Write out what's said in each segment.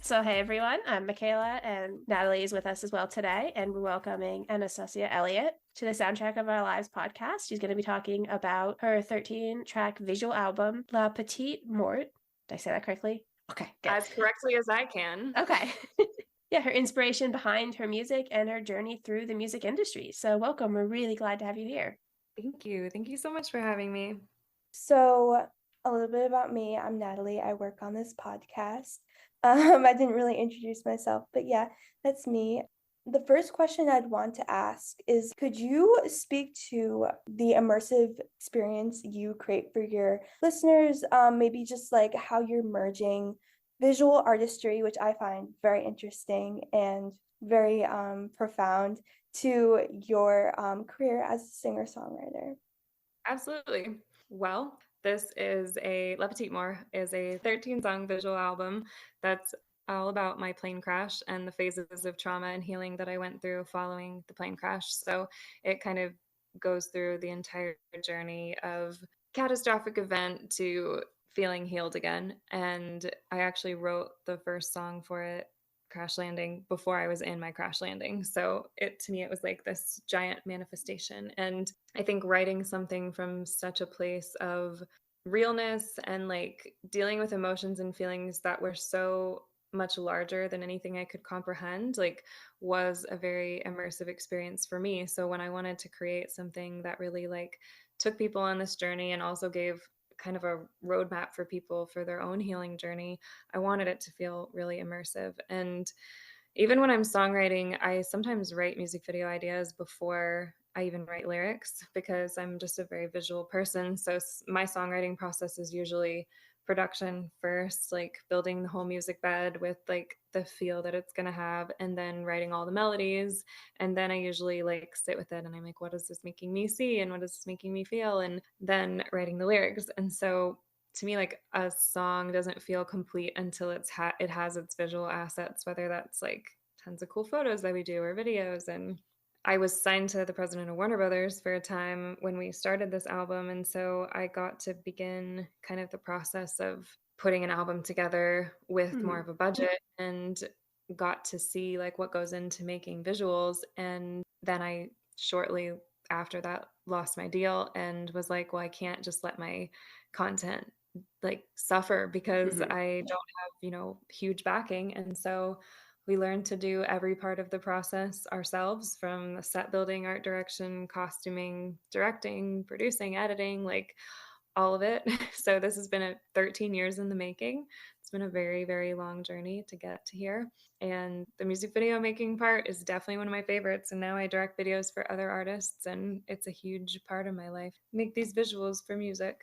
So, hey everyone, I'm Michaela, and Natalie is with us as well today, and we're welcoming Anastasia Elliot to the Soundtrack of Our Lives podcast. She's going to be talking about her 13-track visual album, La Petite Mort. Did I say that correctly? Okay, good. As correctly as I can. Okay. Yeah, her inspiration behind her music and her journey through the music industry. So, welcome. We're really glad to have you here. Thank you. Thank you so much for having me. So, a little bit about me. I'm Natalie. I work on this podcast. I didn't really introduce myself, but yeah, that's me. The first question I'd want to ask is, could you speak to the immersive experience you create for your listeners? Maybe just like how you're merging visual artistry, which I find very interesting and very profound, to your career as a singer-songwriter. Absolutely. Well, this is La Petite Mort is a 13-song visual album that's all about my plane crash and the phases of trauma and healing that I went through following the plane crash. So it kind of goes through the entire journey of catastrophic event to feeling healed again. And I actually wrote the first song for it, Crash Landing, before I was in my crash landing. So to me, it was like this giant manifestation. And I think writing something from such a place of realness and like dealing with emotions and feelings that were so much larger than anything I could comprehend, like, was a very immersive experience for me. So when I wanted to create something that really like took people on this journey and also gave kind of a roadmap for people for their own healing journey, I wanted it to feel really immersive. And even when I'm songwriting, I sometimes write music video ideas before I even write lyrics because I'm just a very visual person. So my songwriting process is usually production first, like building the whole music bed with like the feel that it's going to have, and then writing all the melodies. And then I usually like sit with it and I'm like, what is this making me see? And what is this making me feel? And then writing the lyrics. And so to me, like, a song doesn't feel complete until it has its visual assets, whether that's like tons of cool photos that we do or videos. And I was signed to the president of Warner Brothers for a time when we started this album, and so I got to begin kind of the process of putting an album together with more of a budget, and got to see like what goes into making visuals. And then I shortly after that lost my deal and was like, well, I can't just let my content like suffer because I don't have, huge backing. And so we learned to do every part of the process ourselves, from the set building, art direction, costuming, directing, producing, editing, like all of it. So this has been 13 years in the making. It's been a very, very long journey to get to here. And the music video making part is definitely one of my favorites. And now I direct videos for other artists, and it's a huge part of my life. Make these visuals for music.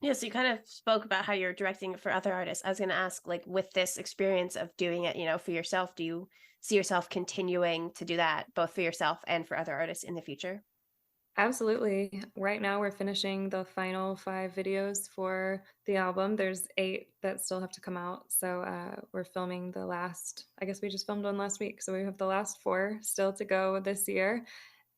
Yeah, so you kind of spoke about how you're directing for other artists. I was going to ask, like, with this experience of doing it, for yourself, do you see yourself continuing to do that both for yourself and for other artists in the future? Absolutely. Right now, we're finishing the final 5 videos for the album. There's 8 that still have to come out. So we're filming the last, I guess we just filmed one last week. So we have the last 4 still to go this year,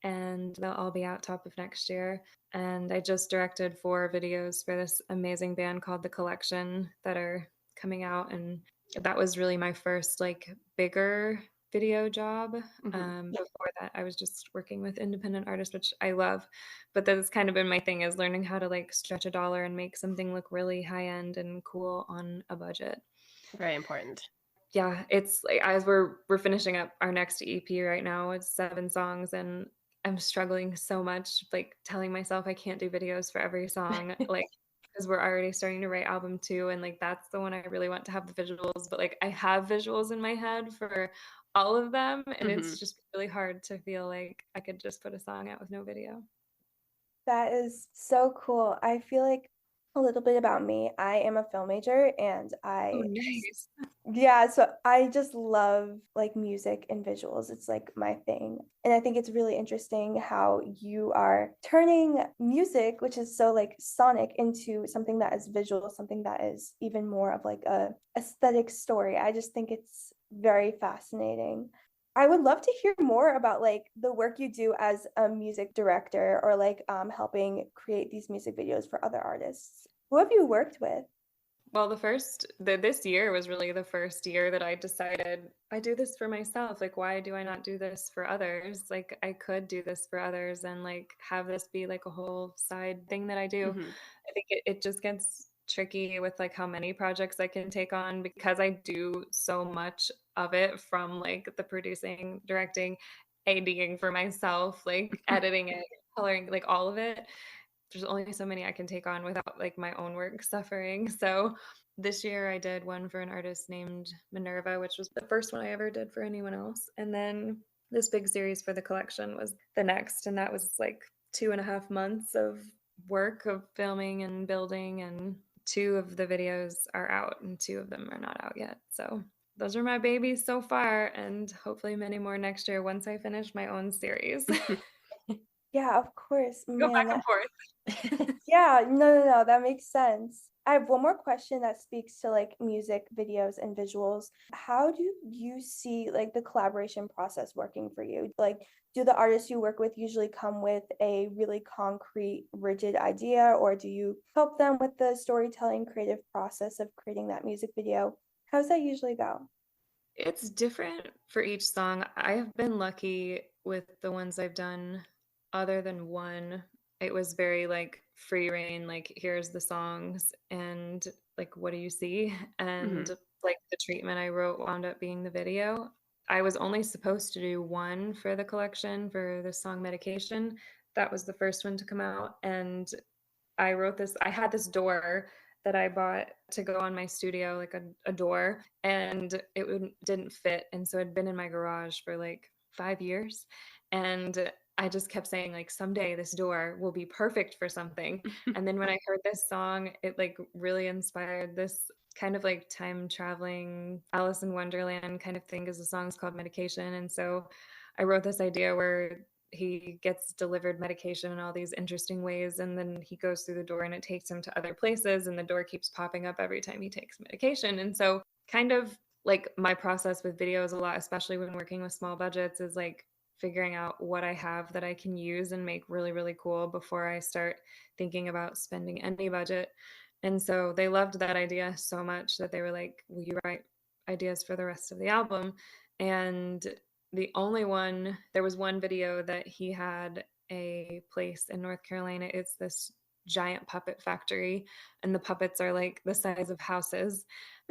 and they'll all be out top of next year. And I just directed 4 videos for this amazing band called The Collection that are coming out. And that was really my first like bigger video job. Before that, I was just working with independent artists, which I love, but that's kind of been my thing, is learning how to like stretch a dollar and make something look really high end and cool on a budget. Very important. Yeah, it's like, as we're finishing up our next EP right now, it's 7 songs, and I'm struggling so much, like telling myself I can't do videos for every song, like, because we're already starting to write album 2, and like that's the one I really want to have the visuals, but like I have visuals in my head for all of them, and it's just really hard to feel like I could just put a song out with no video. That is so cool. I feel like a little bit about me. I am a film major and Oh, nice. yeah, so I just love like music and visuals. It's like my thing. And I think it's really interesting how you are turning music, which is so like sonic, into something that is visual, something that is even more of like a aesthetic story. I just think it's very fascinating. I would love to hear more about like the work you do as a music director, or like helping create these music videos for other artists. Who have you worked with? Well, this year was really the first year that I decided I do this for myself. Like, why do I not do this for others? Like, I could do this for others and like have this be like a whole side thing that I do. Mm-hmm. I think it just gets tricky with like how many projects I can take on because I do so much of it from like the producing, directing, ADing for myself, like editing it, coloring, like all of it. There's only so many I can take on without like my own work suffering. So this year I did one for an artist named Minerva, which was the first one I ever did for anyone else. And then this big series for the collection was the next. And that was like 2.5 months of work of filming and building. And 2 of the videos are out and 2 of them are not out yet. So those are my babies so far, and hopefully many more next year once I finish my own series. Yeah, of course. Go Man, back and forth. yeah, no, that makes sense. I have one more question that speaks to like music videos and visuals. How do you see like the collaboration process working for you? Like, do the artists you work with usually come with a really concrete, rigid idea, or do you help them with the storytelling, creative process of creating that music video? How does that usually go? It's different for each song. I have been lucky with the ones I've done, other than one. It was very like free reign, like here's the songs and like what do you see? And Mm-hmm. like the treatment I wrote wound up being the video. I was only supposed to do one for the collection for the song Medication. That was the first one to come out. And I had this door that I bought to go on my studio, like a door, and didn't fit. And so it'd been in my garage for like 5 years. And I just kept saying, like, someday this door will be perfect for something. And then when I heard this song, it like really inspired this kind of like time traveling Alice in Wonderland kind of thing, because the song's called Medication. And so I wrote this idea where he gets delivered medication in all these interesting ways, and then he goes through the door and it takes him to other places, and the door keeps popping up every time he takes medication. And so kind of like my process with videos a lot, especially when working with small budgets, is like figuring out what I have that I can use and make really, really cool before I start thinking about spending any budget. And so they loved that idea so much that they were like, will you write ideas for the rest of the album? And there was one video that he had a place in North Carolina. It's this giant puppet factory, and the puppets are like the size of houses.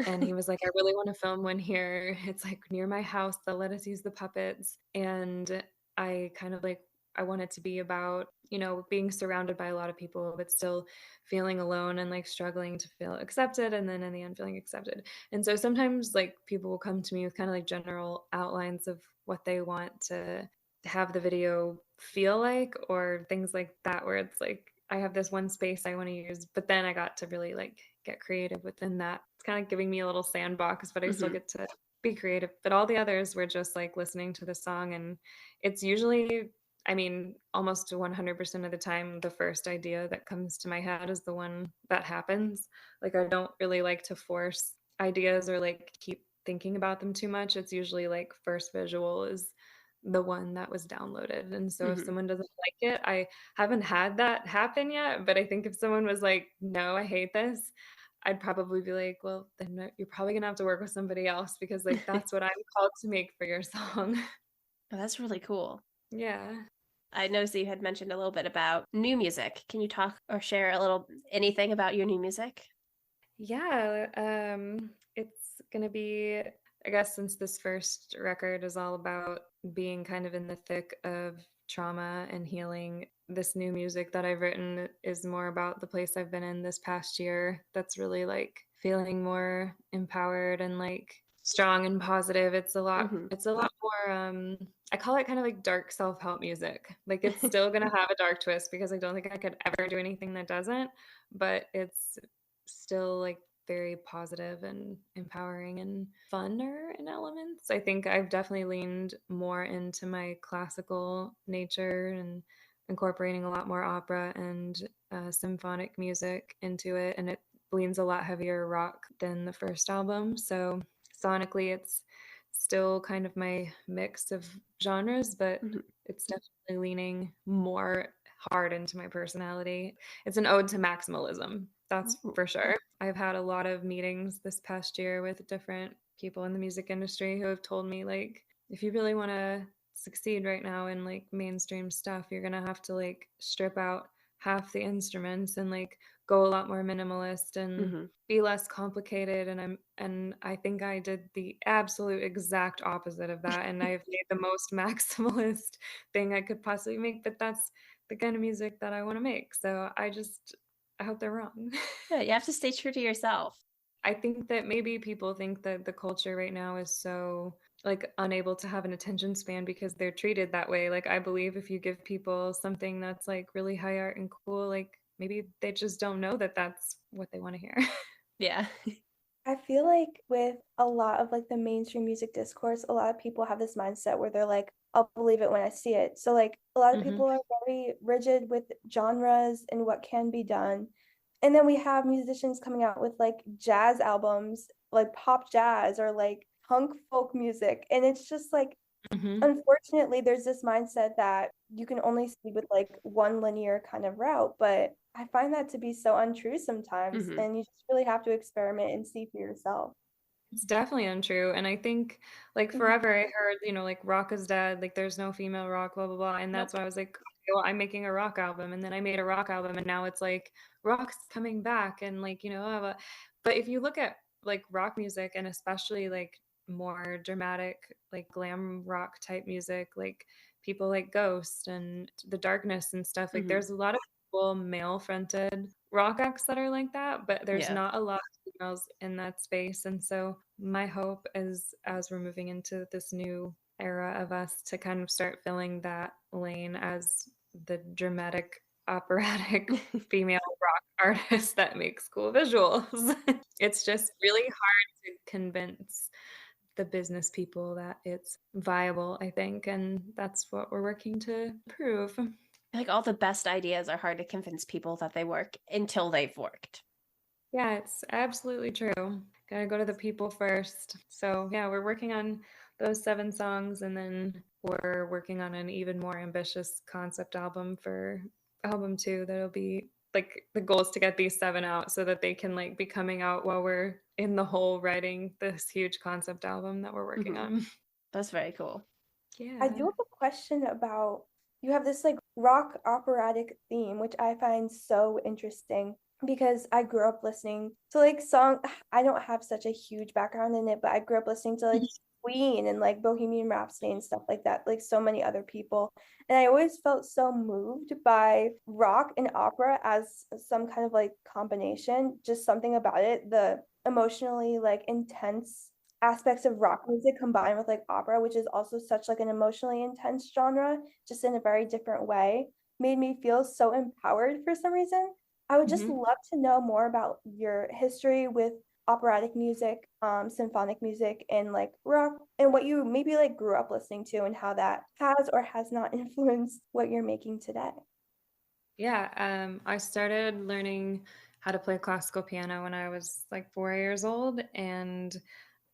And he was like, I really want to film one here. It's like near my house. They'll let us use the puppets. And I kind of like, I want it to be about, being surrounded by a lot of people, but still feeling alone and like struggling to feel accepted. And then in the end, feeling accepted. And so sometimes like people will come to me with kind of like general outlines of what they want to have the video feel like, or things like that, where it's like, I have this one space I want to use, but then I got to really like get creative within that. It's kind of giving me a little sandbox, but I still Mm-hmm. get to be creative. But all the others were just like listening to the song. And it's usually, I mean, almost 100% of the time, the first idea that comes to my head is the one that happens. Like, I don't really like to force ideas or like keep thinking about them too much. It's usually like first visual is the one that was downloaded. And so if Mm-hmm. someone doesn't like it, I haven't had that happen yet, but I think if someone was like, no, I hate this, I'd probably be like, well, then you're probably gonna have to work with somebody else, because like that's what I'm called to make for your song. Oh, that's really cool. Yeah. I noticed that you had mentioned a little bit about new music. Can you talk or share a little anything about your new music? Yeah, it's gonna be, I guess, since this first record is all about being kind of in the thick of trauma and healing, this new music that I've written is more about the place I've been in this past year. That's really like feeling more empowered and like strong and positive. Mm-hmm. It's a lot more, I call it kind of like dark self-help music. Like it's still gonna have a dark twist, because I don't think I could ever do anything that doesn't, but it's still like very positive and empowering and funner in elements. I think I've definitely leaned more into my classical nature and incorporating a lot more opera and symphonic music into it, and it leans a lot heavier rock than the first album. So sonically, it's still kind of my mix of genres, but Mm-hmm. it's definitely leaning more hard into my personality. It's an ode to maximalism, that's for sure. I've had a lot of meetings this past year with different people in the music industry who have told me, like, if you really want to succeed right now in like mainstream stuff, you're gonna have to like strip out half the instruments and like go a lot more minimalist and be less complicated. And I think I did the absolute exact opposite of that, and I've made the most maximalist thing I could possibly make, but that's the kind of music that I want to make. So I hope they're wrong. Yeah, you have to stay true to yourself. I think that maybe people think that the culture right now is so like unable to have an attention span because they're treated that way. Like, I believe if you give people something that's like really high art and cool, like maybe they just don't know that that's what they want to hear. Yeah. I feel like with a lot of like the mainstream music discourse, a lot of people have this mindset where they're like, I'll believe it when I see it. So like a lot of people are very rigid with genres and what can be done. And then we have musicians coming out with like jazz albums, like pop jazz or like punk folk music. And it's just like, unfortunately, there's this mindset that you can only see with like one linear kind of route, but I find that to be so untrue sometimes, and you just really have to experiment and see for yourself. It's definitely untrue. And I think like forever I heard, like rock is dead, like there's no female rock, blah, blah, blah. And that's why I was like, okay, well, I'm making a rock album. And then I made a rock album and now it's like rock's coming back. And like, but if you look at like rock music and especially like more dramatic, like glam rock type music, like people like Ghost and The Darkness and stuff, like there's a lot of cool male fronted rock acts that are like that, but there's not a lot of females in that space. And so my hope is as we're moving into this new era of us to kind of start filling that lane as the dramatic operatic female rock artist that makes cool visuals. It's just really hard to convince the business people that it's viable, I think, and that's what we're working to prove. Like all the best ideas are hard to convince people that they work until they've worked. Yeah, it's absolutely true. Gotta go to the people first. So yeah, we're working on those 7 songs, and then we're working on an even more ambitious concept album for album 2 that'll be like, the goal is to get these 7 out so that they can like be coming out while we're in the hole writing this huge concept album that we're working on. That's very cool. Yeah. I do have a question about, you have this like rock operatic theme, which I find so interesting because I grew up listening to like I don't have such a huge background in it, but I grew up listening to like Queen and like Bohemian Rhapsody and stuff like that, like so many other people. And I always felt so moved by rock and opera as some kind of like combination, just something about it, the emotionally like intense aspects of rock music combined with like opera, which is also such like an emotionally intense genre, just in a very different way, made me feel so empowered for some reason. I would just love to know more about your history with operatic music, symphonic music, and like rock, and what you maybe like grew up listening to and how that has or has not influenced what you're making today. Yeah, I started learning how to play classical piano when I was like 4 years old, and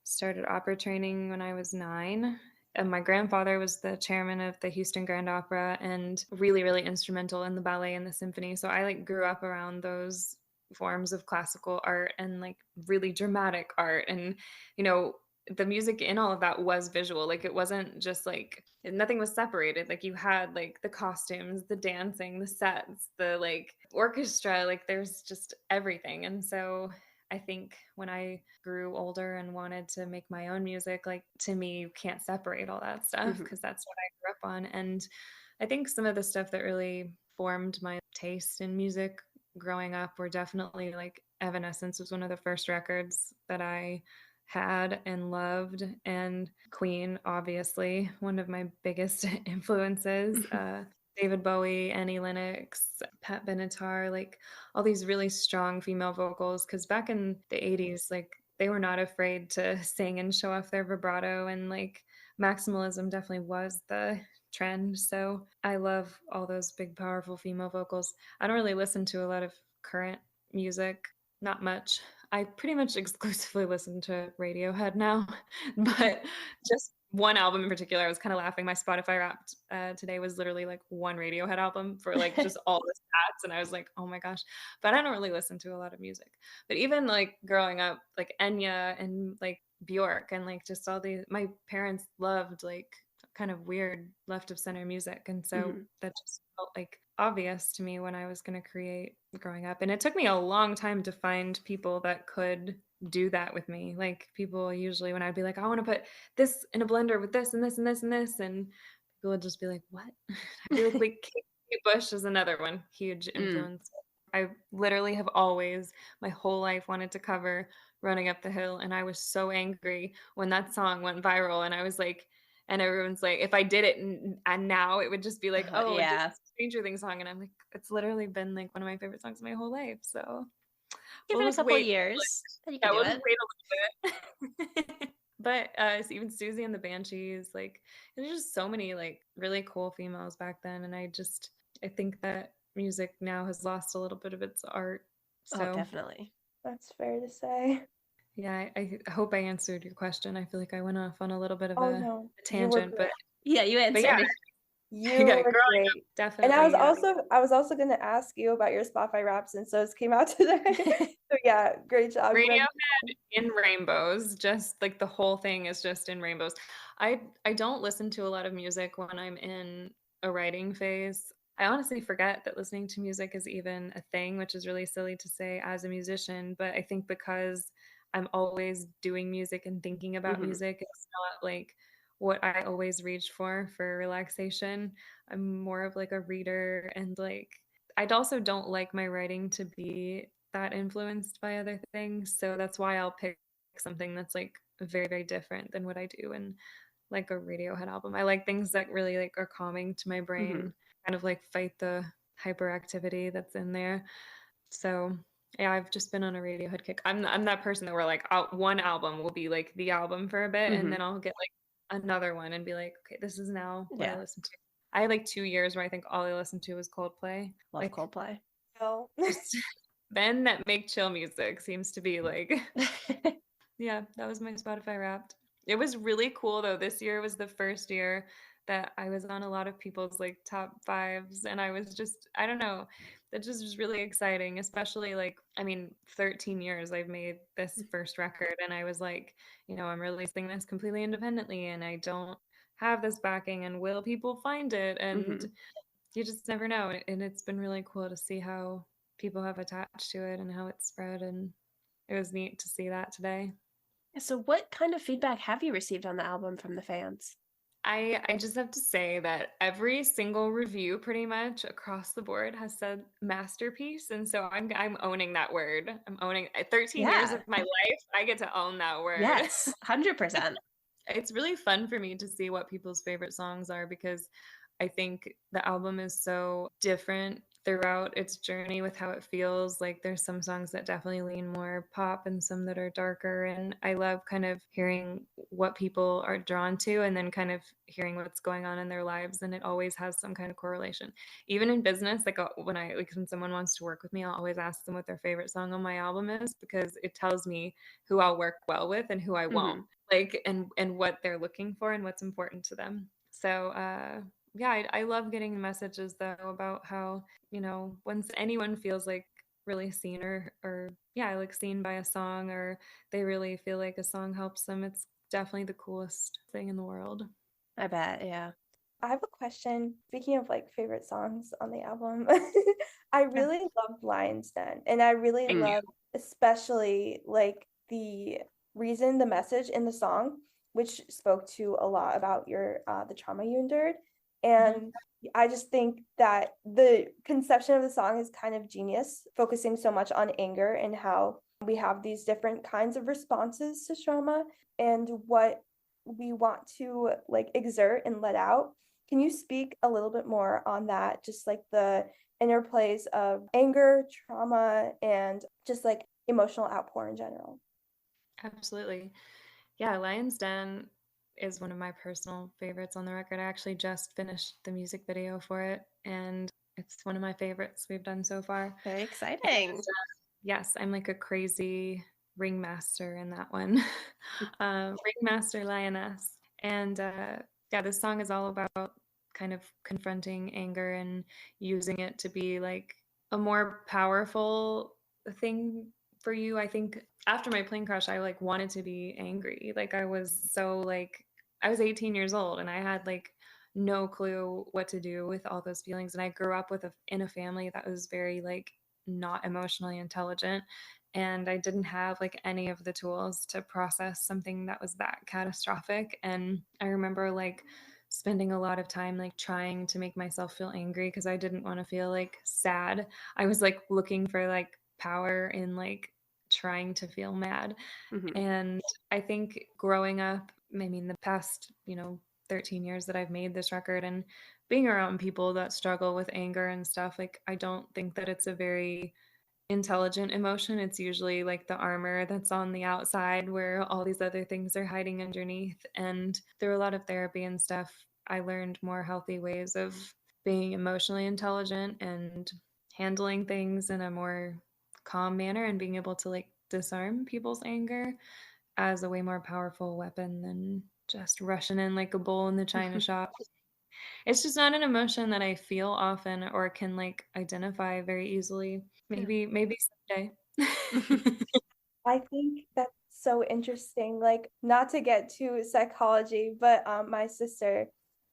started opera training when I was 9. And my grandfather was the chairman of the Houston Grand Opera and really, really instrumental in the ballet and the symphony. So I like grew up around those forms of classical art and like really dramatic art. And, the music in all of that was visual. Like, it wasn't just like, nothing was separated. Like, you had like the costumes, the dancing, the sets, the like orchestra, like there's just everything. And so I think when I grew older and wanted to make my own music, like, to me, you can't separate all that stuff because that's what I grew up on. And I think some of the stuff that really formed my taste in music growing up were definitely like Evanescence was one of the first records that I had and loved, and Queen, obviously, one of my biggest influences. David Bowie, Annie Lennox, Pat Benatar, like all these really strong female vocals. Because back in the 80s, like they were not afraid to sing and show off their vibrato, and like maximalism definitely was the trend. So I love all those big, powerful female vocals. I don't really listen to a lot of current music, not much. I pretty much exclusively listen to Radiohead now, but just one album in particular, I was kind of laughing. My Spotify Wrapped today was literally like one Radiohead album for like just all the stats. And I was like, oh my gosh. But I don't really listen to a lot of music. But even like growing up, like Enya and like Bjork and like just all these, my parents loved like kind of weird left of center music. And so that just felt like obvious to me when I was going to create growing up. And it took me a long time to find people that could do that with me. Like people usually when I'd be like, I want to put this in a blender with this and this and this and this, and people would just be like, what? I'd be like Kate Bush is another one, huge influence. I literally have always my whole life wanted to cover Running Up the Hill, and I was so angry when that song went viral, and I was like, and everyone's like, if I did it and now it would just be like, oh yeah, just a Stranger Things song, and I'm like, it's literally been like one of my favorite songs of my whole life. So give it a couple years. Then you can do it. Wait a little bit. But even Susie and the Banshees, like there's just so many like really cool females back then, and I think that music now has lost a little bit of its art. So definitely. That's fair to say. Yeah, I hope I answered your question. I feel like I went off on a little bit of a tangent, but yeah, you answered. You were great. Up, definitely. And I was also going to ask you about your Spotify Wraps, and so it came out today. So yeah, great job. Radiohead in rainbows, just like the whole thing is just in rainbows. I don't listen to a lot of music when I'm in a writing phase. I honestly forget that listening to music is even a thing, which is really silly to say as a musician, but I think because I'm always doing music and thinking about music, it's not like what I always reach for relaxation. I'm more of like a reader, and like I also don't like my writing to be that influenced by other things. So that's why I'll pick something that's like very, very different than what I do in like a Radiohead album. I like things that really like are calming to my brain, kind of like fight the hyperactivity that's in there. So yeah, I've just been on a Radiohead kick. I'm that person that where like one album will be like the album for a bit, and then I'll get like another one and be like, okay, this is now what I listen to. I had like 2 years where I think all I listened to was Coldplay. Love like, Coldplay. Oh. Men that make chill music seems to be like, yeah, that was my Spotify Wrapped. It was really cool though. This year was the first year that I was on a lot of people's like top fives, and I was just, I don't know, that just was really exciting, especially like, I mean, 13 years I've made this first record, and I was like, you know, I'm releasing this completely independently, and I don't have this backing, and will people find it? And you just never know. And it's been really cool to see how people have attached to it and how it's spread, and it was neat to see that today. So what kind of feedback have you received on the album from the fans? I just have to say that every single review pretty much across the board has said masterpiece, and so I'm owning that word. I'm owning 13 years of my life. I get to own that word. Yes, 100%. It's really fun for me to see what people's favorite songs are, because I think the album is so different throughout its journey with how it feels. Like there's some songs that definitely lean more pop and some that are darker, and I love kind of hearing what people are drawn to and then kind of hearing what's going on in their lives, and it always has some kind of correlation. Even in business, like when someone wants to work with me, I'll always ask them what their favorite song on my album is, because it tells me who I'll work well with and who I won't, like and what they're looking for and what's important to them. So yeah, I love getting messages though about how, you know, once anyone feels like really seen or yeah, like seen by a song, or they really feel like a song helps them, it's definitely the coolest thing in the world. I bet, yeah. I have a question. Speaking of like favorite songs on the album, I really love Lion's Den, and I really love especially like the message in the song, which spoke to a lot about your the trauma you endured. And I just think that the conception of the song is kind of genius, focusing so much on anger and how we have these different kinds of responses to trauma and what we want to like exert and let out. Can you speak a little bit more on that? Just like the interplays of anger, trauma, and just like emotional outpour in general. Absolutely. Yeah, Lion's Den is one of my personal favorites on the record. I actually just finished the music video for it, and it's one of my favorites we've done so far. Very exciting. And, yes, I'm like a crazy ringmaster in that one. Ringmaster Lioness. And yeah, this song is all about kind of confronting anger and using it to be like a more powerful thing for you. I think after my plane crash, I like wanted to be angry. Like I was so like, I was 18 years old and I had like no clue what to do with all those feelings. And I grew up in a family that was very like not emotionally intelligent. And I didn't have like any of the tools to process something that was that catastrophic. And I remember like spending a lot of time like trying to make myself feel angry because I didn't want to feel like sad. I was like looking for like power in like trying to feel mad. Mm-hmm. And I think growing up, I mean, the past, 13 years that I've made this record and being around people that struggle with anger and stuff, like, I don't think that it's a very intelligent emotion. It's usually like the armor that's on the outside where all these other things are hiding underneath. And through a lot of therapy and stuff, I learned more healthy ways of being emotionally intelligent and handling things in a more calm manner and being able to like disarm people's anger as a way more powerful weapon than just rushing in like a bull in the china shop. It's just not an emotion that I feel often or can like identify very easily. Maybe someday. I think that's so interesting. Like, not to get to psychology, but my sister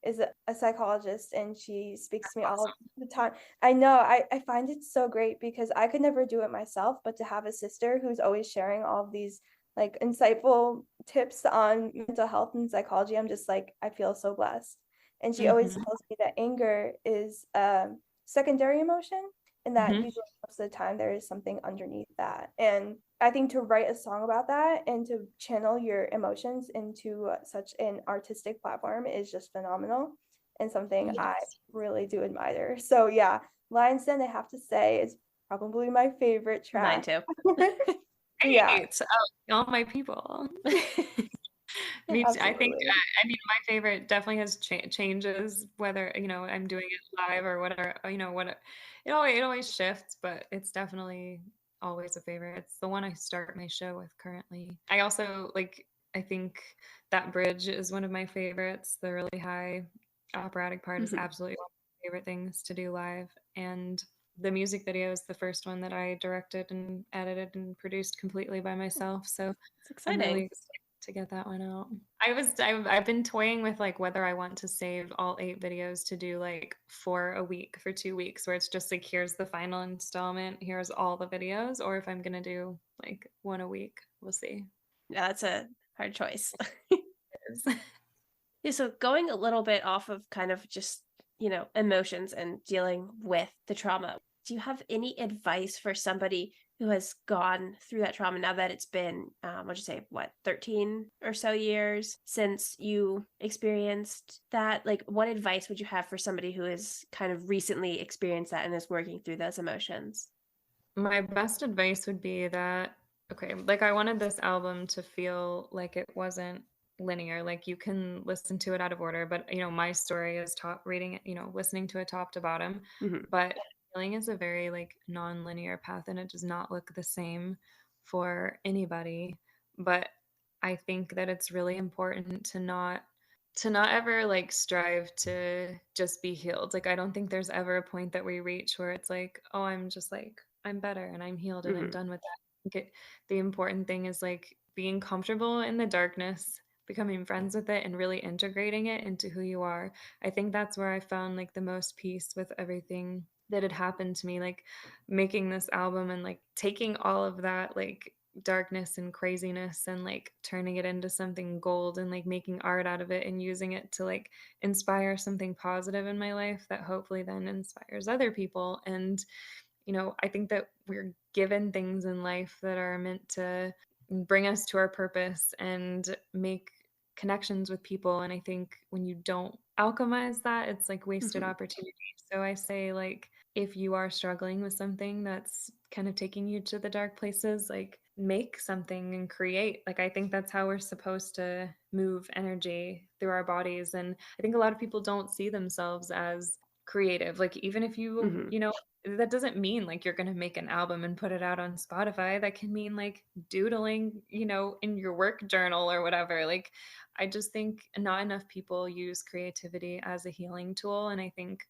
is a psychologist and she speaks to me all the time. I know, I find it so great because I could never do it myself, but to have a sister who's always sharing all of these like insightful tips on mental health and psychology, I'm just like, I feel so blessed. And she always Mhm. tells me that anger is a secondary emotion and that Mhm. usually most of the time there is something underneath that. And I think to write a song about that and to channel your emotions into such an artistic platform is just phenomenal and something I Yes. really do admire. So yeah, Lion's Den, I have to say, is probably my favorite Mine track. too. Yeah, Great. Oh, all my people. Me too. I think, absolutely. I mean, my favorite definitely has changes whether, I'm doing it live or whatever, it always shifts, but it's definitely always a favorite. It's the one I start my show with currently. I also like, I think that bridge is one of my favorites. The really high operatic part is Mhm. absolutely one of my favorite things to do live. And the music video is the first one that I directed and edited and produced completely by myself. So It's I'm really exciting. excited to get that one out. I've been toying with like whether I want to save all 8 videos to do like for a week for 2 weeks where it's just like here's the final installment, here's all the videos, or if I'm gonna do like one a week. We'll see. Yeah, that's a hard choice. Is. Yeah, so going a little bit off of kind of just, emotions and dealing with the trauma, do you have any advice for somebody who has gone through that trauma now that it's been, what'd you say, 13 or so years since you experienced that? Like, what advice would you have for somebody who has kind of recently experienced that and is working through those emotions? My best advice would be that, okay, like I wanted this album to feel like it wasn't linear. Like you can listen to it out of order, but my story is reading it, listening to it top to bottom. Mm-hmm. But healing is a very like non-linear path and it does not look the same for anybody. But I think that it's really important to not ever like strive to just be healed. Like I don't think there's ever a point that we reach where it's like, oh, I'm better and I'm healed and I'm Mm-hmm. done with that. I think the important thing is like being comfortable in the darkness, becoming friends with it and really integrating it into who you are. I think that's where I found like the most peace with everything that had happened to me, like making this album and like taking all of that like darkness and craziness and like turning it into something gold and like making art out of it and using it to like inspire something positive in my life that hopefully then inspires other people. And I think that we're given things in life that are meant to bring us to our purpose and make connections with people. And I think when you don't alchemize that, it's like wasted Mm-hmm. opportunity. So I say, like, if you are struggling with something that's kind of taking you to the dark places, like, make something and create. Like, I think that's how we're supposed to move energy through our bodies. And I think a lot of people don't see themselves as creative. Like, even if Mhm. you know, that doesn't mean like you're going to make an album and put it out on Spotify. That can mean like doodling, in your work journal or whatever. Like, I just think not enough people use creativity as a healing tool. And I think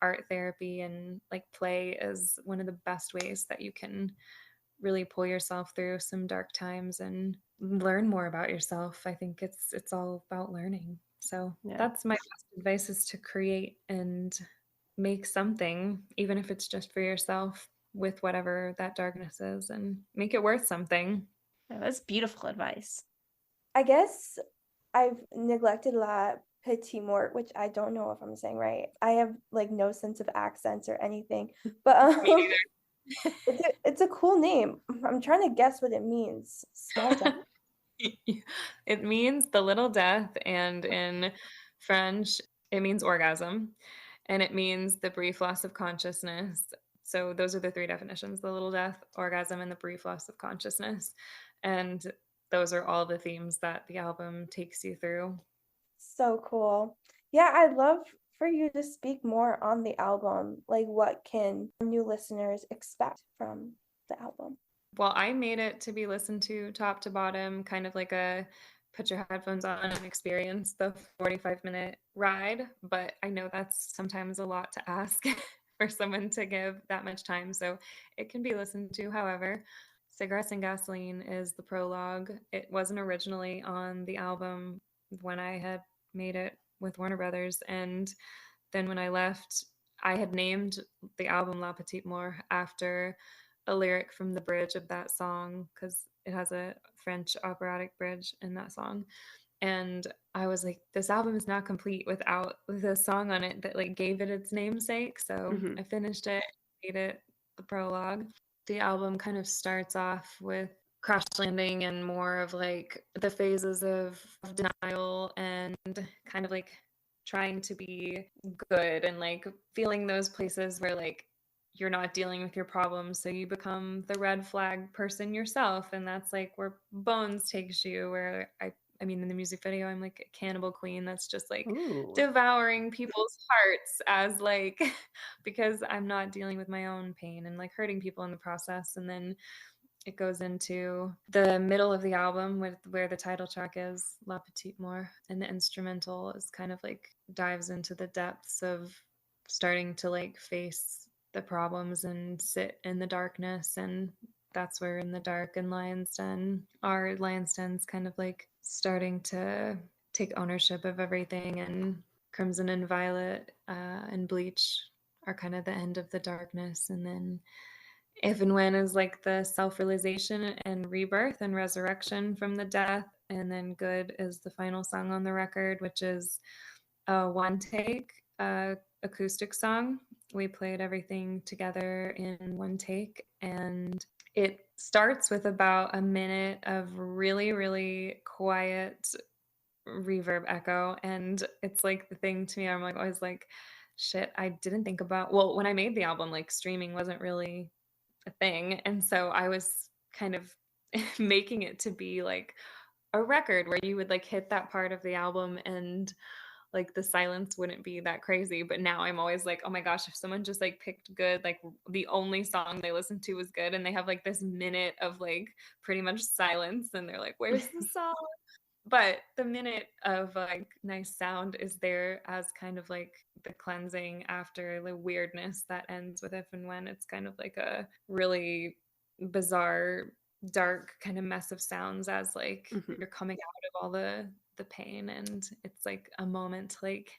art therapy and like play is one of the best ways that you can really pull yourself through some dark times and learn more about yourself. I think it's all about learning. So Yeah. that's my best advice, is to create and make something, even if it's just for yourself, with whatever that darkness is, and make it worth something. Yeah, that's beautiful advice. I guess I've neglected a lot Petite Mort, which I don't know if I'm saying right. I have like no sense of accents or anything, but Me it's a cool name. I'm trying to guess what it means. Small death. neither. It means the little death, and in French, it means orgasm, and it means the brief loss of consciousness. So those are the three definitions: the little death, orgasm, and the brief loss of consciousness. And those are all the themes that the album takes you through. So cool. Yeah, I'd love for you to speak more on the album. Like, what can new listeners expect from the album? Well, I made it to be listened to top to bottom, kind of like a put your headphones on and experience the 45-minute ride. But I know that's sometimes a lot to ask for someone to give that much time. So it can be listened to however. Cigarettes and Gasoline is the prologue. It wasn't originally on the album when I had made it with Warner Brothers. And then when I left, I had named the album La Petite Mort after a lyric from the bridge of that song, because it has a French operatic bridge in that song. And I was like, this album is not complete without the song on it that like gave it its namesake. So Mhm. I finished it, made it the prologue. The album kind of starts off with crash landing and more of like the phases of denial and kind of like trying to be good and like feeling those places where like you're not dealing with your problems, so you become the red flag person yourself. And that's like where Bones takes you, where I mean, in the music video, I'm like a cannibal queen that's just like Ooh. devouring people's hearts as like because I'm not dealing with my own pain and like hurting people in the process. And then it goes into the middle of the album with where the title track is, La Petite Mort, and the instrumental is kind of like dives into the depths of starting to like face the problems and sit in the darkness. And that's where In the Dark and Lion's Den are. Lion's Den's kind of like starting to take ownership of everything, and Crimson and Violet and Bleach are kind of the end of the darkness. And then If and When is like the self-realization and rebirth and resurrection from the death. And then Good is the final song on the record, which is a one take acoustic song. We played everything together in one take, and it starts with about a minute of really, really quiet reverb echo. And it's like the thing to me, I'm like always like, shit, I didn't think about, well, when I made the album, like streaming wasn't really a thing. And so I was kind of making it to be like a record where you would like hit that part of the album and like the silence wouldn't be that crazy. But now I'm always like, oh my gosh, if someone just like picked Good, like the only song they listened to was Good, and they have like this minute of like pretty much silence, and they're like, where's the song? But the minute of like nice sound is there as kind of like the cleansing after the weirdness that ends with If and When. It's kind of like a really bizarre, dark kind of mess of sounds as like Mhm. you're coming out of all the pain, and it's like a moment to like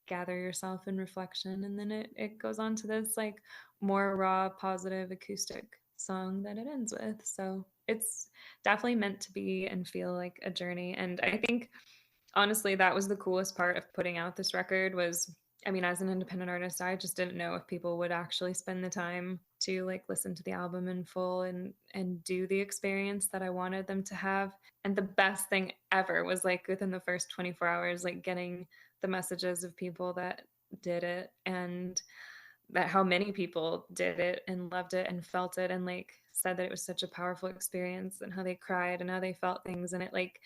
gather yourself in reflection. And then it goes on to this like more raw, positive acoustic song that it ends with. So it's definitely meant to be and feel like a journey. And I think honestly that was the coolest part of putting out this record was, I mean, as an independent artist, I just didn't know if people would actually spend the time to like listen to the album in full and do the experience that I wanted them to have. And the best thing ever was like within the first 24 hours, like getting the messages of people that did it, and that how many people did it and loved it and felt it and like said that it was such a powerful experience, and how they cried and how they felt things. And it like,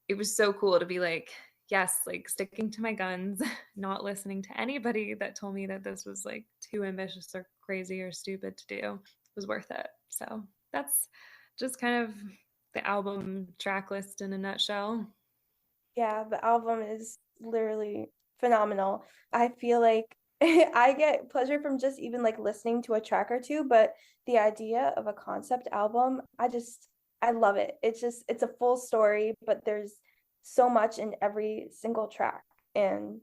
it was so cool to be like, yes, like sticking to my guns, not listening to anybody that told me that this was like too ambitious or crazy or stupid to do was worth it. So that's just kind of the album track list in a nutshell. Yeah, the album is literally phenomenal. I feel like I get pleasure from just even like listening to a track or two, but the idea of a concept album, I love it. It's a full story, but there's so much in every single track. And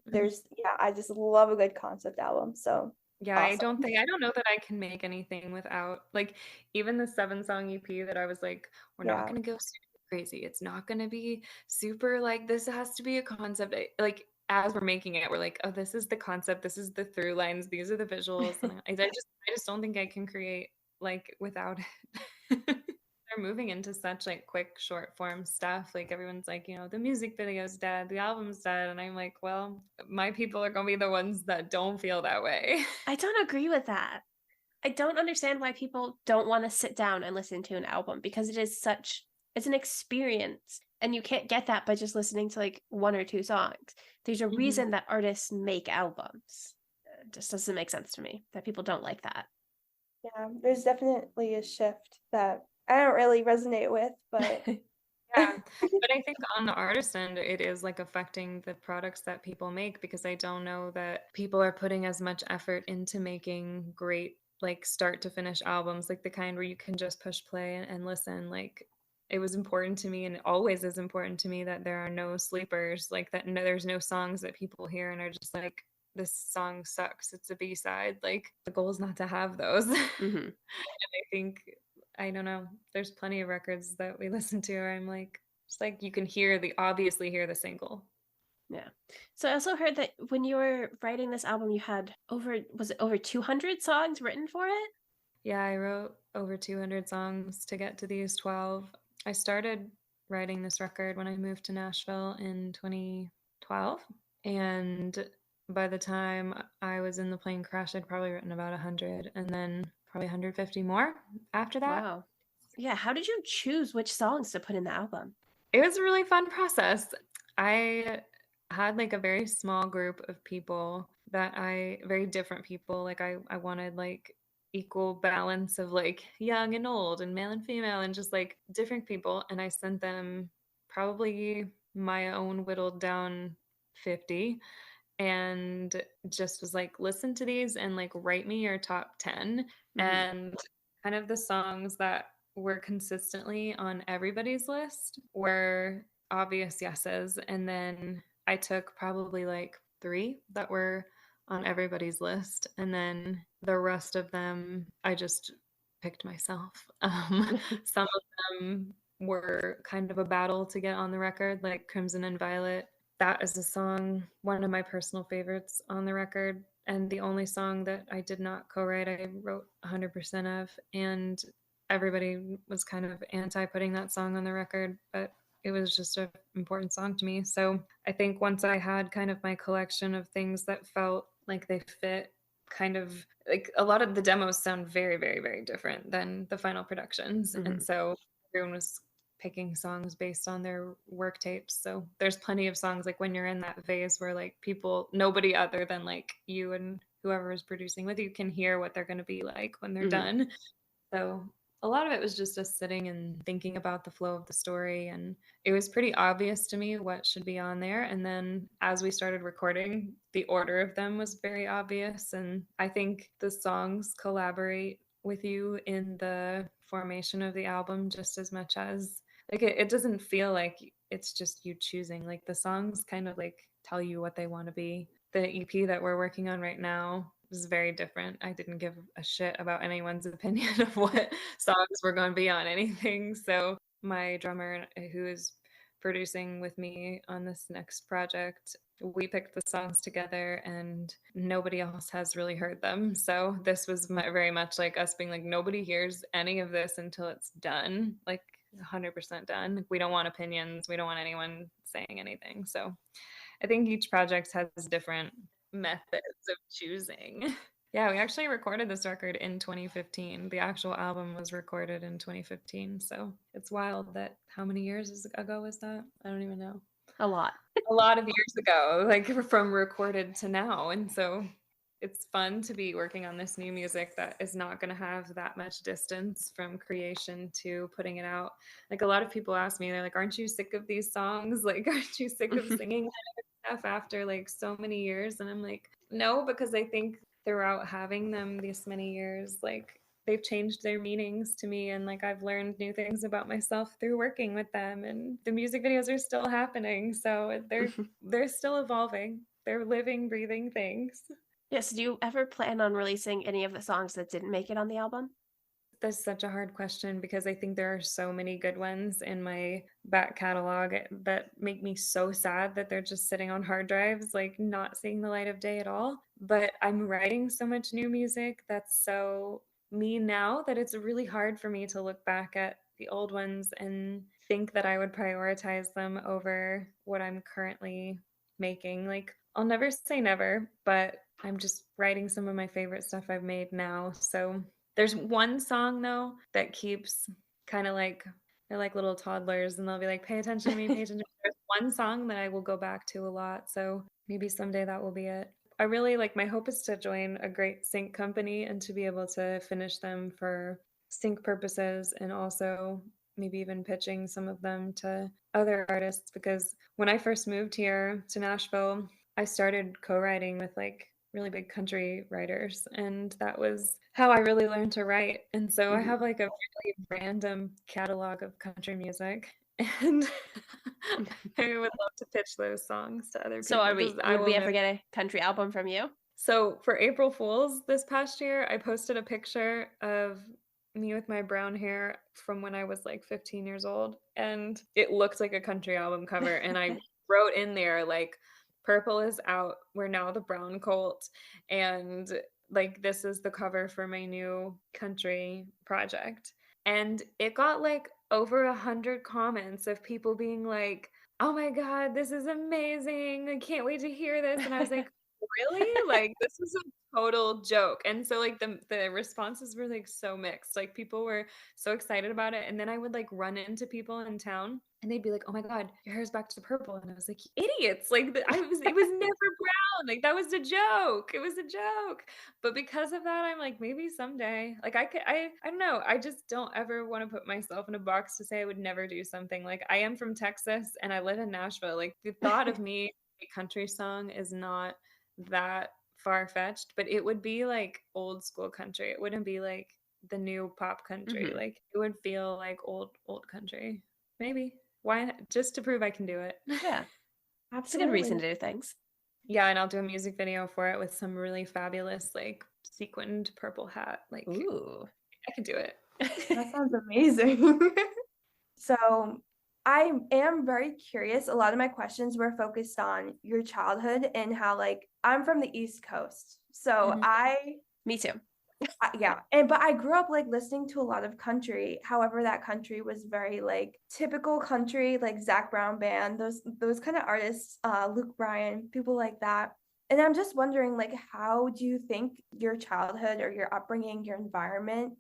I just love a good concept album. So Yeah, awesome. I don't know that I can make anything without like even the 7-song EP that I was like, we're not Yeah. gonna go super crazy. It's not gonna be super like this has to be a concept. Like as we're making it, we're like, oh, this is the concept, this is the through lines, these are the visuals. And I just don't think I can create like without it. They're moving into such like quick short form stuff. Like everyone's like, the music video's dead, the album's dead. And I'm like, well, my people are gonna be the ones that don't feel that way. I don't agree with that. I don't understand why people don't want to sit down and listen to an album because it's an experience and you can't get that by just listening to like one or two songs. There's a reason that artists make albums. It just doesn't make sense to me that people don't like that. Yeah, there's definitely a shift that I don't really resonate with, but Yeah, but I think on the artist end, it is like affecting the products that people make because I don't know that people are putting as much effort into making great, like start to finish albums, like the kind where you can just push play and listen. Like it was important to me and it always is important to me that there are no sleepers, like that there's no songs that people hear and are just like, this song sucks. It's a B-side. Like the goal is not to have those. Mm-hmm. I think I don't know. There's plenty of records that we listen to where I'm like, it's like you can obviously hear the single. Yeah. So I also heard that when you were writing this album, you had was it over 200 songs written for it? Yeah, I wrote over 200 songs to get to these 12. I started writing this record when I moved to Nashville in 2012. And by the time I was in the plane crash, I'd probably written about 100 and then probably 150 more after that. Wow. Yeah. How did you choose which songs to put in the album? It was a really fun process. I had like a very small group of people very different people. Like I wanted like equal balance of like young and old and male and female and just like different people. And I sent them probably my own whittled down 50 and just was like, listen to these and like write me your top 10. Mm-hmm. And kind of the songs that were consistently on everybody's list were obvious yeses. And then I took probably like 3 that were on everybody's list. And then the rest of them, I just picked myself. Some of them were kind of a battle to get on the record, like Crimson and Violet. That is a song, one of my personal favorites on the record, and the only song that I did not co-write, I wrote 100% of, and everybody was kind of anti putting that song on the record, but it was just an important song to me. So I think once I had kind of my collection of things that felt like they fit, kind of like a lot of the demos sound very, very, very different than the final productions. Mm-hmm. And so everyone was picking songs based on their work tapes. So there's plenty of songs like when you're in that phase where like nobody other than like you and whoever is producing with you can hear what they're going to be like when they're done. So a lot of it was just us sitting and thinking about the flow of the story. And it was pretty obvious to me what should be on there. And then as we started recording, the order of them was very obvious. And I think the songs collaborate with you in the formation of the album just as much as like it doesn't feel like it's just you choosing. Like the songs kind of like tell you what they want to be. The EP that we're working on right now is very different. I didn't give a shit about anyone's opinion of what songs were going to be on anything. So my drummer who is producing with me on this next project, we picked the songs together and nobody else has really heard them. So this was very much like us being like, nobody hears any of this until it's done, like 100% done. We don't want opinions. We don't want anyone saying anything. So I think each project has different methods of choosing. Yeah, we actually recorded this record in 2015. The actual album was recorded in 2015. So it's wild that how many years ago was that? I don't even know. A lot. a lot of years ago, like from recorded to now. And so it's fun to be working on this new music that is not going to have that much distance from creation to putting it out. Like a lot of people ask me, they're like, aren't you sick of these songs? Like, aren't you sick of singing stuff after like so many years? And I'm like, no, because I think throughout having them this many years, like they've changed their meanings to me, and like I've learned new things about myself through working with them, and the music videos are still happening, so they're still evolving. They're living, breathing things. Yes. Do you ever plan on releasing any of the songs that didn't make it on the album? That's such a hard question because I think there are so many good ones in my back catalog that make me so sad that they're just sitting on hard drives, like not seeing the light of day at all. But I'm writing so much new music that's so me now that it's really hard for me to look back at the old ones and think that I would prioritize them over what I'm currently making. Like, I'll never say never, but I'm just writing some of my favorite stuff I've made now. So there's one song though that keeps kind of like they're like little toddlers and they'll be like, pay attention to me, pay attention to me. There's one song that I will go back to a lot. So maybe someday that will be it. I really like my hope is to join a great sync company and to be able to finish them for sync purposes and also maybe even pitching some of them to other artists because when I first moved here to Nashville, I started co-writing with like really big country writers, and that was how I really learned to write. And so I have like a really random catalog of country music, and I would love to pitch those songs to other So people. would we ever get a country album from you? So for April Fool's this past year, I posted a picture of me with my brown hair from when I was like 15 years old, and it looked like a country album cover. And I wrote in there like, "Purple is out. We're now the brown colt," and like this is the cover for my new country project. And it got like over 100 comments of people being like, "Oh my God, this is amazing. I can't wait to hear this." And I was like, really? Like this is a total joke. And so like the responses were like so mixed. Like people were so excited about it. And then I would like run into people in town and they'd be like, "Oh my God, your hair's back to purple." And I was like, "Idiots. Like it was never brown. Like that was a joke. It was a joke." But because of that, I'm like, maybe someday. Like I don't know. I just don't ever want to put myself in a box to say I would never do something. Like I am from Texas and I live in Nashville. Like the thought of me a country song is not that far-fetched, but it would be like old school country. It wouldn't be like the new pop country. Like it would feel like old country. Maybe. Why not? Just to prove I can do it. Yeah. It's a good reason to do things. Yeah, and I'll do a music video for it with some really fabulous like sequined purple hat. Like ooh, I can do it. That sounds amazing. So I am very curious. A lot of my questions were focused on your childhood and how like I'm from the East Coast. So me too. Yeah. But I grew up like listening to a lot of country. However, that country was very like typical country, like Zac Brown band, those kind of artists, Luke Bryan, people like that. And I'm just wondering, like, how do you think your childhood or your upbringing, your environment,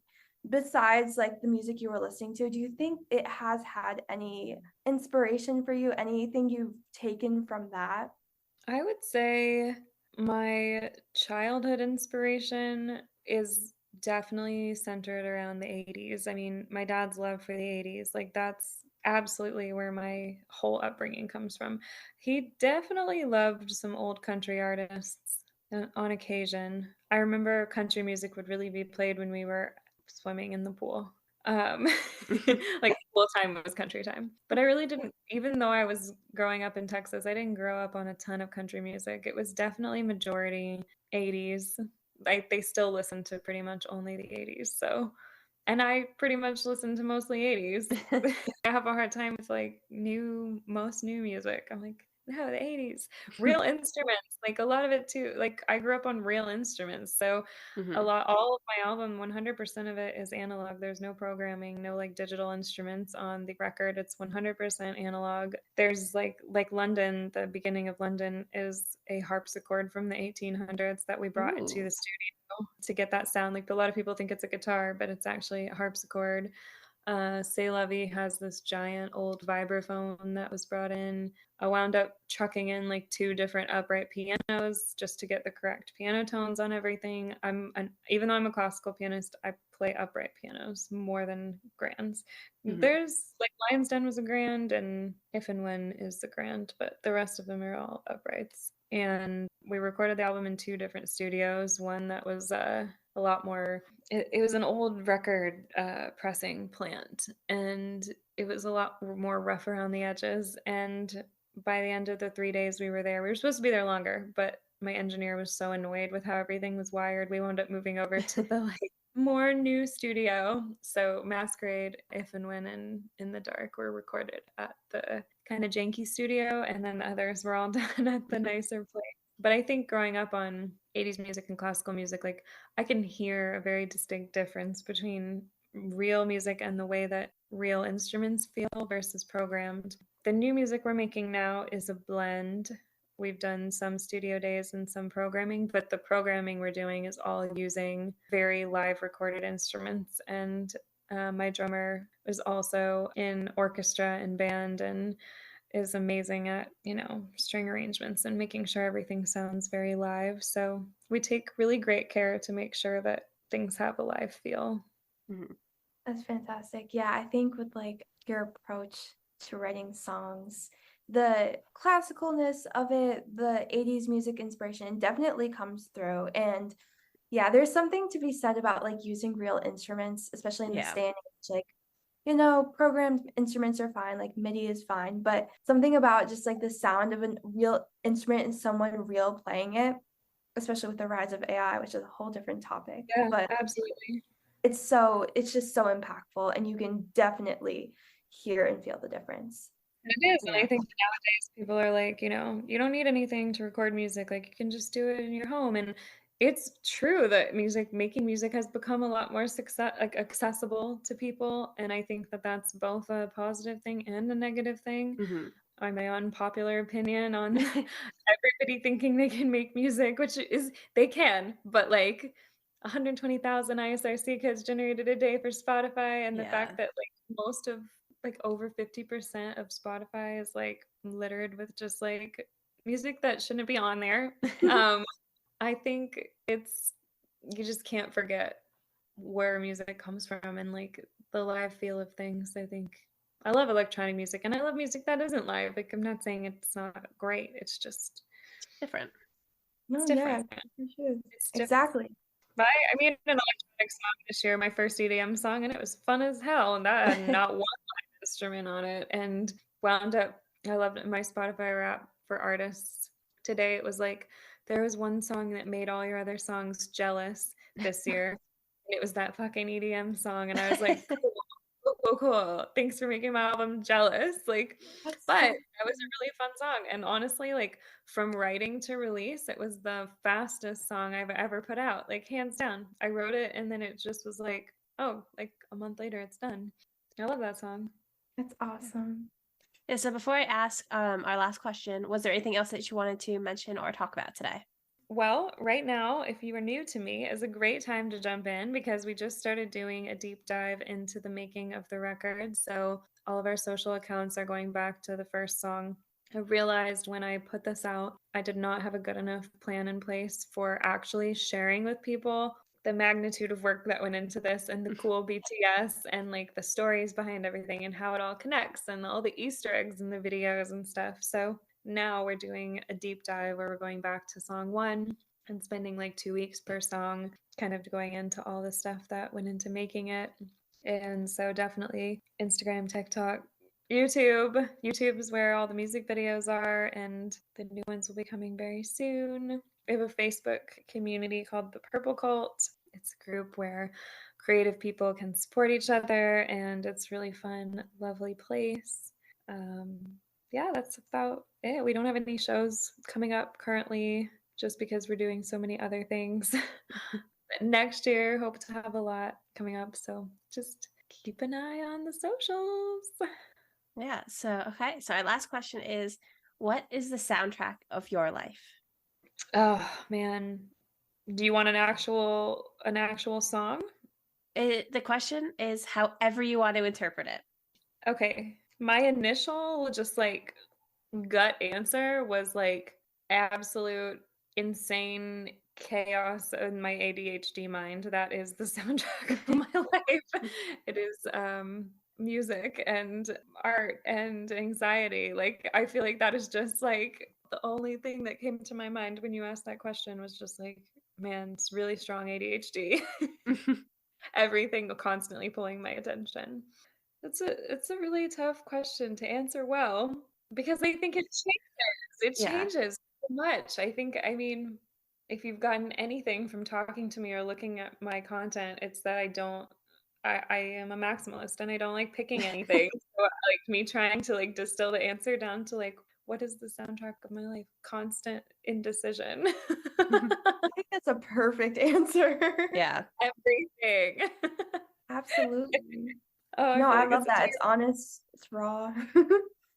besides like the music you were listening to, do you think it has had any inspiration for you? Anything you've taken from that? I would say my childhood inspiration is definitely centered around the 80s. I mean, my dad's love for the 80s, like that's absolutely where my whole upbringing comes from. He definitely loved some old country artists on occasion. I remember country music would really be played when we were swimming in the pool. Like full time was country time. But I really didn't, even though I was growing up in Texas, I didn't grow up on a ton of country music. It was definitely majority 80s. They still listen to pretty much only the 80s. So, and I pretty much listen to mostly 80s. I have a hard time with like most new music. I'm like, no, the 80s. Real instruments, like a lot of it too. Like I grew up on real instruments. So all of my album, 100% of it is analog. There's no programming, no like digital instruments on the record. It's 100% analog. There's like London, the beginning of London is a harpsichord from the 1800s that we brought to the studio to get that sound. Like a lot of people think it's a guitar, but it's actually a harpsichord. C'est La Vie has this giant old vibraphone that was brought in. I wound up trucking in like 2 different upright pianos just to get the correct piano tones on everything. Even though I'm a classical pianist, I play upright pianos more than grands. There's like Lion's Den was a grand, and If and When is the grand, but the rest of them are all uprights. And we recorded the album in 2 different studios. One that was a lot more, it was an old record pressing plant, and it was a lot more rough around the edges. And by the end of the 3 days we were there, we were supposed to be there longer, but my engineer was so annoyed with how everything was wired, we wound up moving over to the like more new studio. So Masquerade, If and When, and In the Dark were recorded at the kind of janky studio, and then the others were all done at the nicer place. But I think growing up on 80s music and classical music, like I can hear a very distinct difference between real music and the way that real instruments feel versus programmed. The new music we're making now is a blend. We've done some studio days and some programming, but the programming we're doing is all using very live recorded instruments. And my drummer is also in orchestra and band and is amazing at, string arrangements and making sure everything sounds very live. So we take really great care to make sure that things have a live feel. That's fantastic. Yeah, I think with like your approach to writing songs, the classicalness of it, the 80s music inspiration definitely comes through. And yeah, there's something to be said about like using real instruments, especially in this day and age. Like, programmed instruments are fine, like MIDI is fine, but something about just like the sound of a real instrument and someone real playing it, especially with the rise of AI, which is a whole different topic. Yeah, but absolutely. it's just so impactful, and you can definitely hear and feel the difference. It is. And I think nowadays people are like, you don't need anything to record music. Like you can just do it in your home. And it's true that making music has become a lot more accessible to people. And I think that that's both a positive thing and a negative thing. My unpopular opinion on everybody thinking they can make music, which is they can, but like 120,000 ISRC kids generated a day for Spotify, and the fact that like most of like over 50% of Spotify is like littered with just like music that shouldn't be on there. I think you just can't forget where music comes from and like the live feel of things. I think I love electronic music, and I love music that isn't live. Like I'm not saying it's not great. It's just different. No, it's different. Yeah, for sure. It's exactly. But I made an electronic song this year, my first EDM song, and it was fun as hell. And that had not one live instrument on it. And wound up, I loved it. My Spotify rap for artists today, it was like there was one song that made all your other songs jealous this year. And it was that fucking EDM song. And I was like, cool. Thanks for making my album jealous. Like, but that was a really fun song. And honestly, like from writing to release, it was the fastest song I've ever put out, like hands down. I wrote it and then it just was like, oh, like a month later, it's done. I love that song. That's awesome. Yeah, so before I ask our last question, was there anything else that you wanted to mention or talk about today? Well, right now, if you are new to me, is a great time to jump in because we just started doing a deep dive into the making of the record. So all of our social accounts are going back to the first song. I realized when I put this out, I did not have a good enough plan in place for actually sharing with people the magnitude of work that went into this and the cool BTS and like the stories behind everything and how it all connects and all the Easter eggs in the videos and stuff. So now we're doing a deep dive where we're going back to song 1 and spending like 2 weeks per song, kind of going into all the stuff that went into making it. And so definitely Instagram, TikTok, YouTube. YouTube is where all the music videos are, and the new ones will be coming very soon. We have a Facebook community called the Purple Cult. It's a group where creative people can support each other, and it's really fun, lovely place. Yeah, that's about it. We don't have any shows coming up currently just because we're doing so many other things. Next year, hope to have a lot coming up. So just keep an eye on the socials. Yeah. So, okay. So our last question is, what is the soundtrack of your life? Oh man. Do you want an actual song? The question is however you want to interpret it. Okay. My initial just like gut answer was like absolute insane chaos in my ADHD mind. That is the soundtrack of my life. It is music and art and anxiety. Like I feel like that is just like the only thing that came to my mind when you asked that question was just like, man, it's really strong ADHD. Everything constantly pulling my attention. It's a really tough question to answer well because I think it changes. It Yeah. changes so much. I mean, if you've gotten anything from talking to me or looking at my content, it's that I am a maximalist and I don't like picking anything. So like me trying to like distill the answer down to like what is the soundtrack of my life? Constant indecision. I think that's a perfect answer. Yeah. Everything. Absolutely. Oh, I No, feel I like love it's a that. It's honest, it's raw.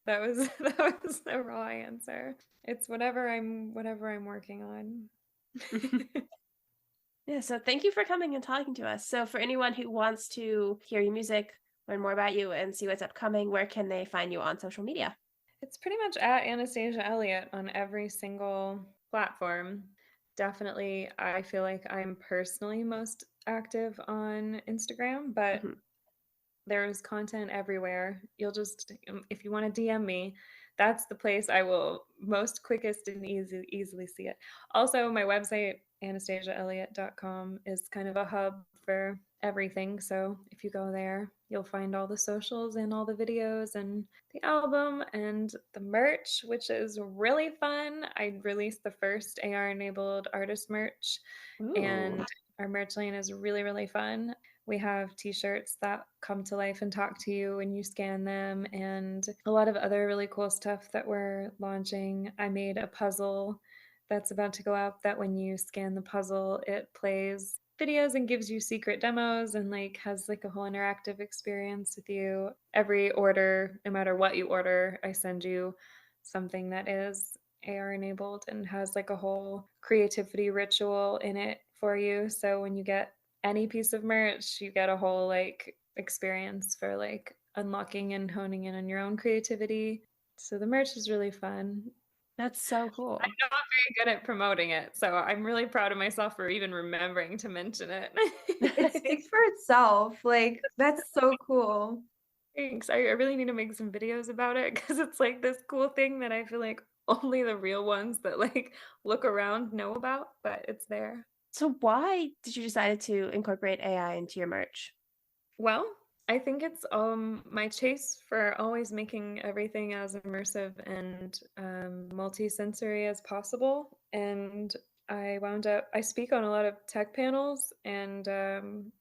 That was that was the raw answer. It's whatever I'm working on. Yeah, so thank you for coming and talking to us. So for anyone who wants to hear your music, learn more about you, and see what's upcoming, where can they find you on social media? It's pretty much at Anastasia Elliot on every single platform. Definitely, I feel like I'm personally most active on Instagram, but Mhm. there's content everywhere. You'll just, if you want to DM me, that's the place I will most quickest and easily see it. Also, my website, anastasiaelliot.com, is kind of a hub for everything. So if you go there, you'll find all the socials and all the videos and the album and the merch, which is really fun. I released the first AR enabled artist merch, Ooh. and our merch line is really, really fun. We have t-shirts that come to life and talk to you when you scan them, and a lot of other really cool stuff that we're launching. I made a puzzle that's about to go up that when you scan the puzzle, it plays videos and gives you secret demos and like has like a whole interactive experience with you. Every order, no matter what you order, I send you something that is AR enabled and has like a whole creativity ritual in it for you. So when you get any piece of merch, you get a whole like experience for like unlocking and honing in on your own creativity. So the merch is really fun. That's so cool. I'm not very good at promoting it, so I'm really proud of myself for even remembering to mention it. It speaks for itself. Like, that's so cool. Thanks. I really need to make some videos about it because it's like this cool thing that I feel like only the real ones that like look around know about, but it's there. So why did you decide to incorporate AI into your merch? Well, I think it's my chase for always making everything as immersive and multisensory as possible. And I speak on a lot of tech panels, and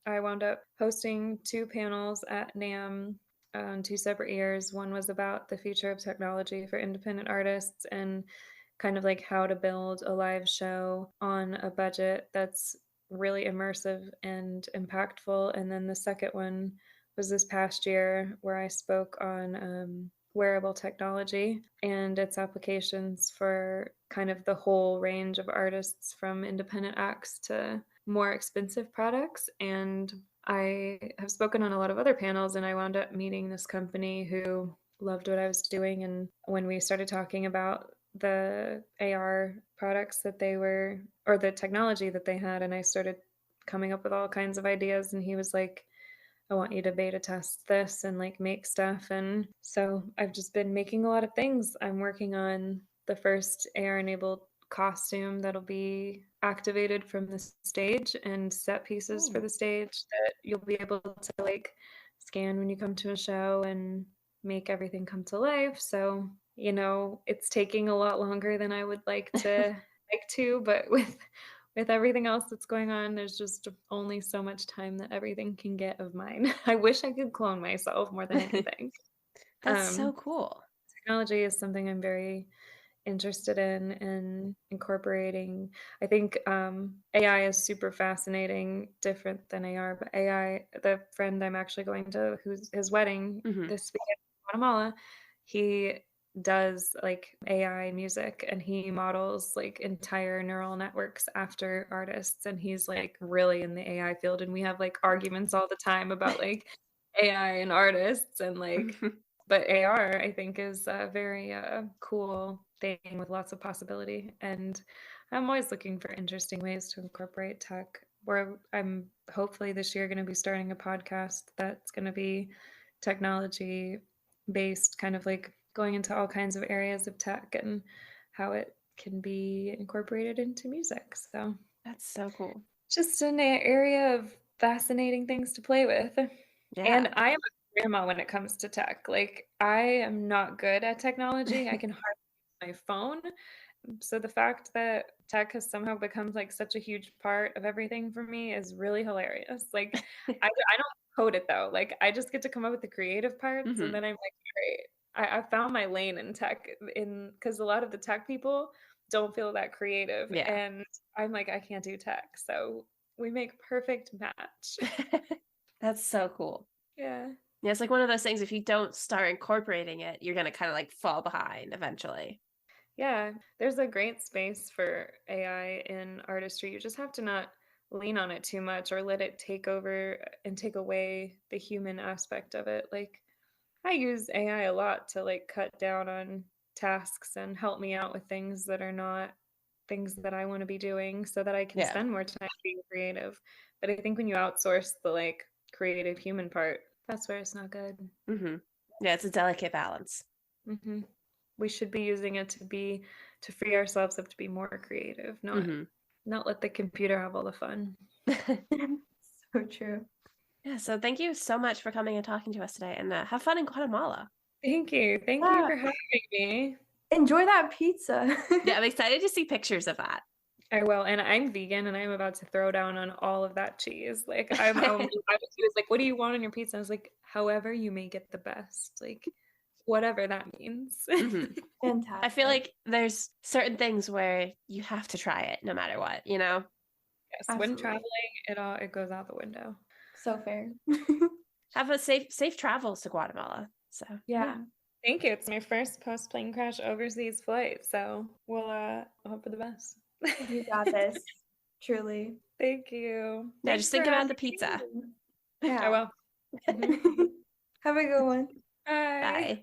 I wound up hosting 2 panels at NAMM on 2 separate years. One was about the future of technology for independent artists and kind of like how to build a live show on a budget that's really immersive and impactful. And then the second one was this past year where I spoke on wearable technology and its applications for kind of the whole range of artists from independent acts to more expensive products. And I have spoken on a lot of other panels, and I wound up meeting this company who loved what I was doing. And when we started talking about the AR products that they were, or the technology that they had, and I started coming up with all kinds of ideas, and he was like, I want you to beta test this and like make stuff. And so I've just been making a lot of things. I'm working on the first AR enabled costume that'll be activated from the stage and set pieces for the stage that you'll be able to like scan when you come to a show and make everything come to life. So, you know, it's taking a lot longer than I would like to, but with everything else that's going on, there's just only so much time that everything can get of mine. I wish I could clone myself more than anything. That's so cool. Technology is something I'm very interested in and incorporating. I think AI is super fascinating, different than AR, but AI, the friend I'm actually going to, who's his wedding Mhm. this weekend in Guatemala, he does like AI music, and he models like entire neural networks after artists, and he's like really in the AI field, and we have like arguments all the time about like AI and artists and like but AR I think is a very cool thing with lots of possibility, and I'm always looking for interesting ways to incorporate tech. Where I'm hopefully this year going to be starting a podcast that's going to be technology based, kind of like going into all kinds of areas of tech and how it can be incorporated into music. So That's so cool. just an area of fascinating things to play with. Yeah. And I am a grandma when it comes to tech. Like, I am not good at technology. I can hardly use my phone. So the fact that tech has somehow become like such a huge part of everything for me is really hilarious. Like, I don't code it though. Like, I just get to come up with the creative parts, and then I'm like, great. I found my lane in tech, because a lot of the tech people don't feel that creative, Yeah. and I'm like, I can't do tech, so we make perfect match. That's so cool. Yeah. Yeah, it's like one of those things, if you don't start incorporating it, you're going to kind of like fall behind eventually. Yeah, there's a great space for AI in artistry. You just have to not lean on it too much or let it take over and take away the human aspect of it. Like, I use AI a lot to like cut down on tasks and help me out with things that are not things that I want to be doing, so that I can spend more time being creative. But I think when you outsource the like creative human part, that's where it's not good. Yeah, it's a delicate balance. We should be using it to free ourselves up to be more creative, not let the computer have all the fun. So true. Yeah, so thank you so much for coming and talking to us today, and have fun in Guatemala. Thank you for having me. Enjoy that pizza. Yeah, I'm excited to see pictures of that. I will, and I'm vegan, and I'm about to throw down on all of that cheese. Like, he was like, "What do you want on your pizza?" I was like, "However you make it the best, like whatever that means." Fantastic. I feel like there's certain things where you have to try it no matter what, you know? Yes, absolutely. When traveling, it goes out the window. So fair. Have a safe travels to Guatemala. So yeah. Thank you. It's my first post-plane crash overseas flight, so we'll hope for the best. You got this. Truly. Thank you. Yeah, just think about the pizza. Yeah. I will. Have a good one. Bye. Bye.